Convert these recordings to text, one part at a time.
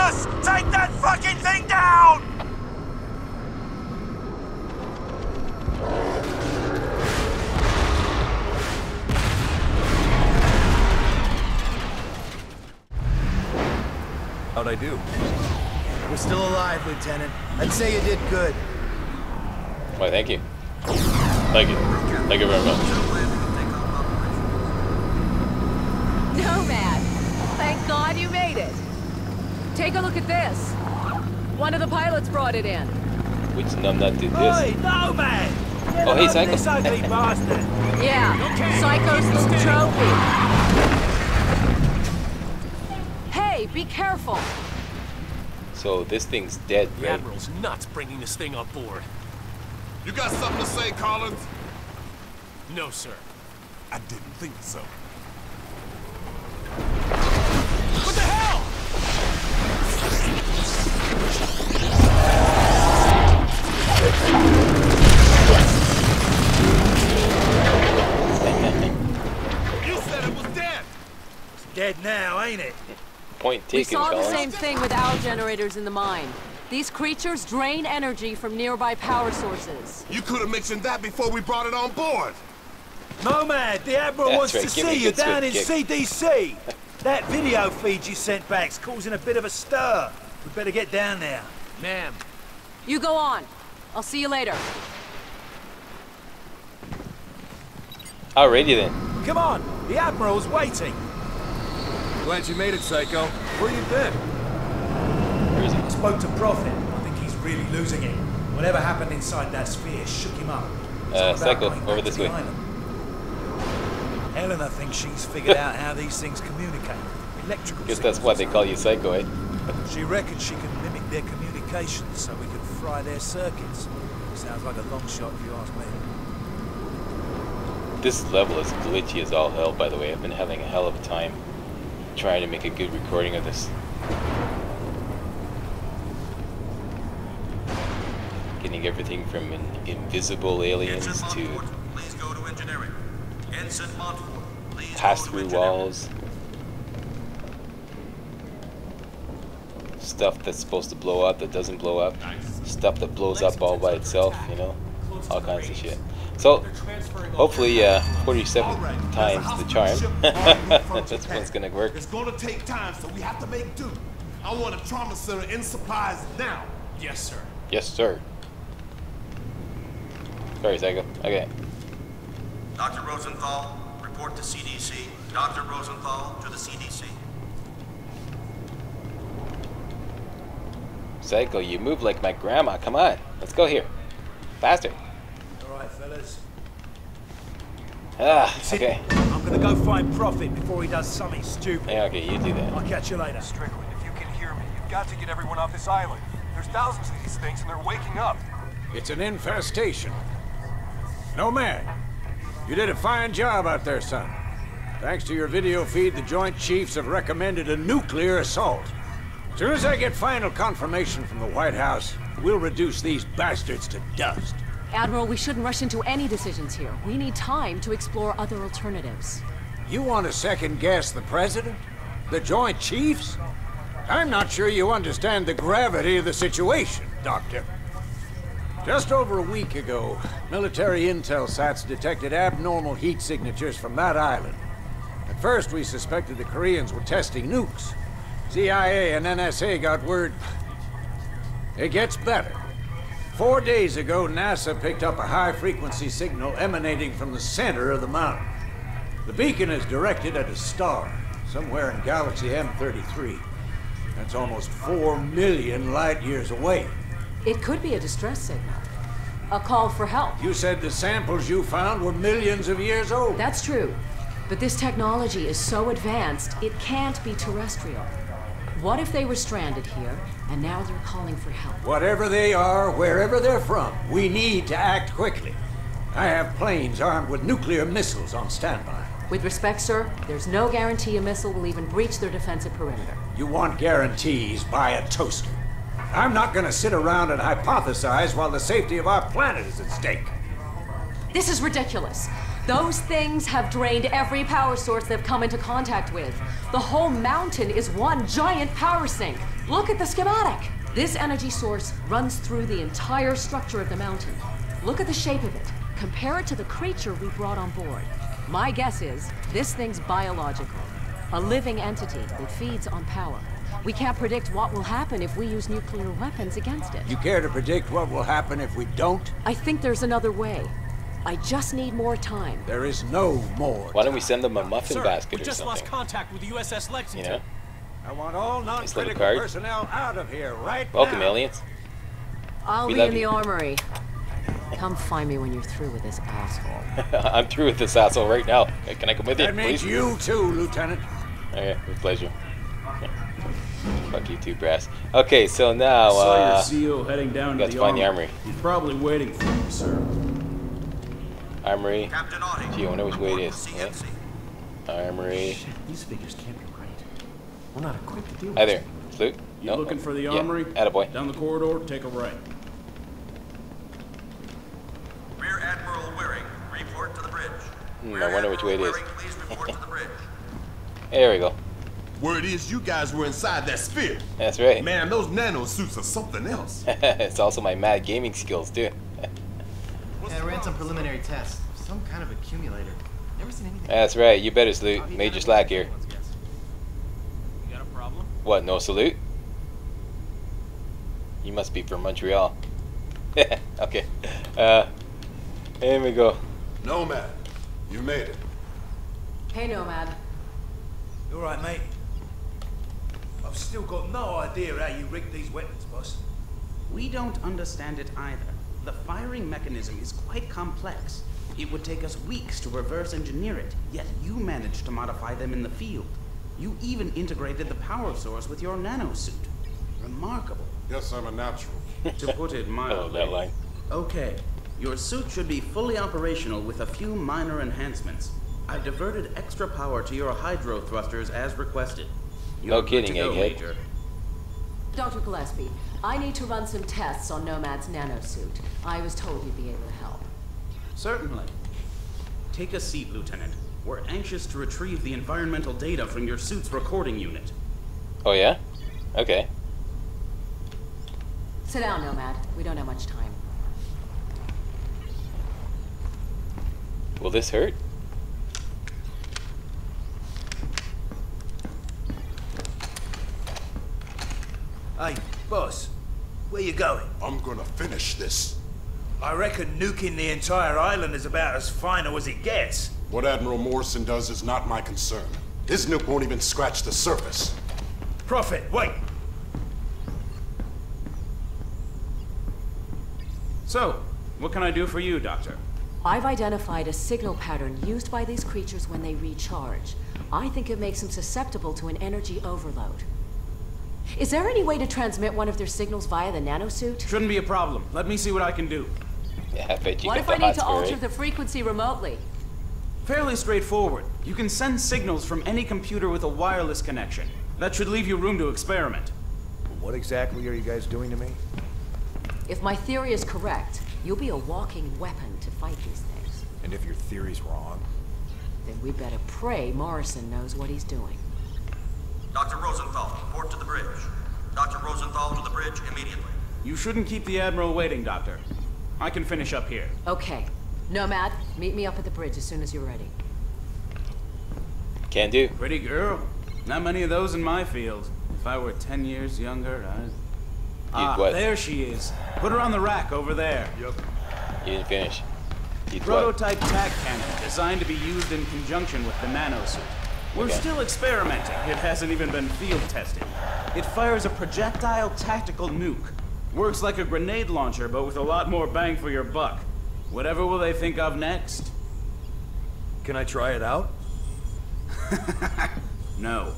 Crysis! Take that fucking thing down! How'd I do? We're still alive, Lieutenant. I'd say you did good. Why, thank you. Thank you. Thank you very much. Nomad! Thank God you made it! Take a look at this. One of the pilots brought it in. Which numbnut did this? Hey, Nomad! Oh, hey, Psycho. This ugly bastard! Yeah, Psycho's little trophy. Hey, be careful! So this thing's dead, The right? Admiral's nuts bringing this thing on board. You got something to say, Collins? No, sir. I didn't think so. What the hell? You said it was dead. It's dead now, ain't it? Point We taken, saw the Collins. same thing with owl generators in the mine. These creatures drain energy from nearby power sources. You could have mentioned that before we brought it on board. Nomad, the Admiral That's wants right, to give me see a you good down in swift CDC. That video feed you sent back's causing a bit of a stir. We better get down there. Ma'am. You go on. I'll see you later. Alrighty then. Come on, the Admiral's waiting. Glad you made it, Psycho. Where you been? Where is he? I spoke to Prophet. I think he's really losing it. Whatever happened inside that sphere shook him up. It's all about Psycho, going over back this to the way. island. Helena thinks she's figured out how these things communicate. Electrical Guess that's signals why or they call you Psycho, eh? something. She reckons she can mimic their communications so we can fry their circuits. Sounds like a long shot if you ask me. This level is glitchy as all hell, by the way. I've been having a hell of a time trying to make a good recording of this. Getting everything from invisible aliens to Please go to engineering. Ensign Montfort, please pass-through walls. Stuff that's supposed to blow up that doesn't blow up. Stuff that blows up all by itself, you know? All kinds of shit. So, hopefully 47 times the charm. This one's gonna work. It's gonna take time, so we have to make do. I want a trauma center in supplies now. Yes, sir. Yes, sir. Sorry, Psycho. Okay. Dr. Rosenthal, report to CDC. Dr. Rosenthal to the CDC. Psycho, you move like my grandma. Come on. Let's go here. Faster. All right, fellas. Ah, Sit. okay. I'm gonna go find Prophet before he does something stupid. Yeah, okay, you do that. I'll catch you later. Strickland, if you can hear me, you've got to get everyone off this island. There's thousands of these things and they're waking up. It's an infestation. Nomad, you did a fine job out there, son. Thanks to your video feed, the Joint Chiefs have recommended a nuclear assault. As soon as I get final confirmation from the White House, we'll reduce these bastards to dust. Admiral, we shouldn't rush into any decisions here. We need time to explore other alternatives. You want to second-guess the President? The Joint Chiefs? I'm not sure you understand the gravity of the situation, Doctor. Just over a week ago, military intel sats detected abnormal heat signatures from that island. At first, we suspected the Koreans were testing nukes. CIA and NSA got word. It gets better. 4 days ago, NASA picked up a high-frequency signal emanating from the center of the mountain. The beacon is directed at a star, somewhere in galaxy M33. That's almost 4 million light-years away. It could be a distress signal. A call for help. You said the samples you found were millions of years old. That's true. But this technology is so advanced, it can't be terrestrial. What if they were stranded here, and now they're calling for help? Whatever they are, wherever they're from, we need to act quickly. I have planes armed with nuclear missiles on standby. With respect, sir, there's no guarantee a missile will even breach their defensive perimeter. You want guarantees, buy a toaster. I'm not gonna sit around and hypothesize while the safety of our planet is at stake. This is ridiculous. Those things have drained every power source they've come into contact with. The whole mountain is one giant power sink. Look at the schematic. This energy source runs through the entire structure of the mountain. Look at the shape of it. Compare it to the creature we brought on board. My guess is this thing's biological. A living entity that feeds on power. We can't predict what will happen if we use nuclear weapons against it. You care to predict what will happen if we don't? I think there's another way. I just need more time. There is no more. Why don't we send them a muffin Sir, basket we or just something? lost contact with the USS Lexington. You know? I want all little non-critical card. personnel out of here right Welcome, now. aliens. I'll We be love in the you. armory. Come find me when you're through with this asshole. I'm through with this asshole right now. Can I come with you, That means please? you too, Lieutenant. Okay, with pleasure. Fuck you too, brass. Okay, so now, Saw your CO heading down got to to find the armory. He's probably waiting for you, sir. Armory. Captain Audie. Gee, I wonder which way it is. CNC. Armory. Shit, these figures can't be right. We're not equipped to deal with Hi there. Salute. You looking for the Yeah, armory? attaboy. Down the corridor, take a right. Rear Admiral Waring, report to the bridge. I wonder which way it is. Waring, please report to the bridge. There we go. Word is you guys were inside that sphere. That's right. Man, those nano suits are something else. It's also my mad gaming skills, too. Yeah, I ran some preliminary tests. Some kind of accumulator. Never seen anything. That's right. You better salute. Major Slack here. You got a problem? What, no salute? You must be from Montreal. Okay. Here we go. Nomad, you made it. Hey, Nomad. You alright, mate? I've still got no idea how you rigged these weapons, boss. We don't understand it either. The firing mechanism is quite complex. It would take us weeks to reverse engineer it, yet you managed to modify them in the field. You even integrated the power source with your nanosuit. Remarkable. Yes, I'm a natural. To put it mildly. Oh, that line. Okay. Your suit should be fully operational with a few minor enhancements. I've diverted extra power to your hydro thrusters as requested. No You're good kidding, to go, egghead. Major. Dr. Gillespie, I need to run some tests on Nomad's nanosuit. I was told you'd be able to help. Certainly. Take a seat, Lieutenant. We're anxious to retrieve the environmental data from your suit's recording unit. Oh, yeah? Okay. Sit down, Nomad. We don't have much time. Will this hurt? Hey, boss. Where you going? I'm gonna finish this. I reckon nuking the entire island is about as final as it gets. What Admiral Morrison does is not my concern. His nuke won't even scratch the surface. Prophet, wait. So, what can I do for you, Doctor? I've identified a signal pattern used by these creatures when they recharge. I think it makes them susceptible to an energy overload. Is there any way to transmit one of their signals via the nanosuit? Shouldn't be a problem. Let me see what I can do. Yeah, I bet you What got if the I need hot to spur, alter right? the frequency remotely? Fairly straightforward. You can send signals from any computer with a wireless connection. That should leave you room to experiment. What exactly are you guys doing to me? If my theory is correct, you'll be a walking weapon to fight these things. And if your theory's wrong? Then we better pray Morrison knows what he's doing. Dr. Rosenthal, report to the bridge. Dr. Rosenthal to the bridge immediately. You shouldn't keep the Admiral waiting, Doctor. I can finish up here. Okay. Nomad, meet me up at the bridge as soon as you're ready. Can do. Pretty girl. Not many of those in my field. If I were 10 years younger, I'd... what? There she is. Put her on the rack over there. Yep. You didn't finish. You'd what? Prototype tac cannon designed to be used in conjunction with the nanosuit. We're Okay. still experimenting. It hasn't even been field tested. It fires a projectile tactical nuke. Works like a grenade launcher, but with a lot more bang for your buck. Whatever will they think of next? Can I try it out? No.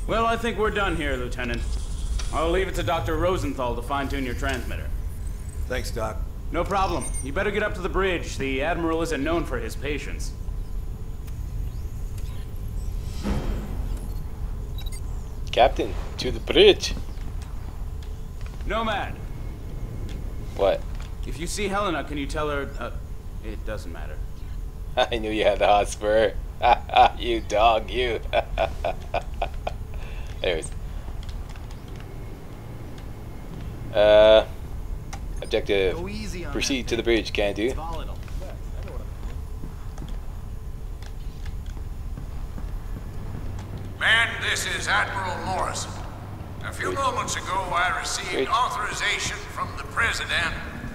Well, I think we're done here, Lieutenant. I'll leave it to Dr. Rosenthal to fine-tune your transmitter. Thanks, Doc. No problem. You better get up to the bridge. The Admiral isn't known for his patience. Captain, to the bridge. Nomad, What? if you see Helena, can you tell her, It doesn't matter. I knew you had the hot spur. You dog, you. Anyways. Objective. Proceed to the bridge, can do. Man, this is Admiral Morrison. A few moments ago, I received authorization from the President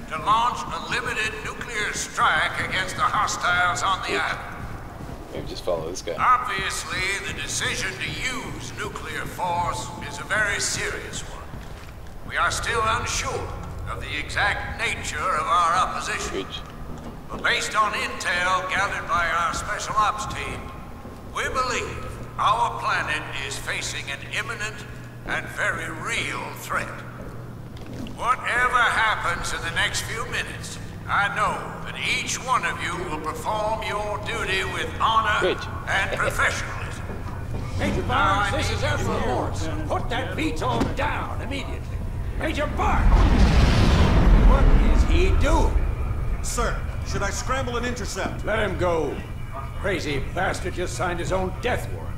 to launch a limited nuclear strike against the hostiles on the island. Maybe just follow this guy. Obviously, the decision to use nuclear force is a very serious one. We are still unsure of the exact nature of our opposition. But based on intel gathered by our Special Ops team, we believe our planet is facing an imminent and very real threat. Whatever happens in the next few minutes, I know that each one of you will perform your duty with honor and professionalism. Major Barnes, this is Admiral Morrison. Put that veto down immediately. Major Barnes! What is he doing? Sir, should I scramble and intercept? Let him go. Crazy bastard just signed his own death warrant.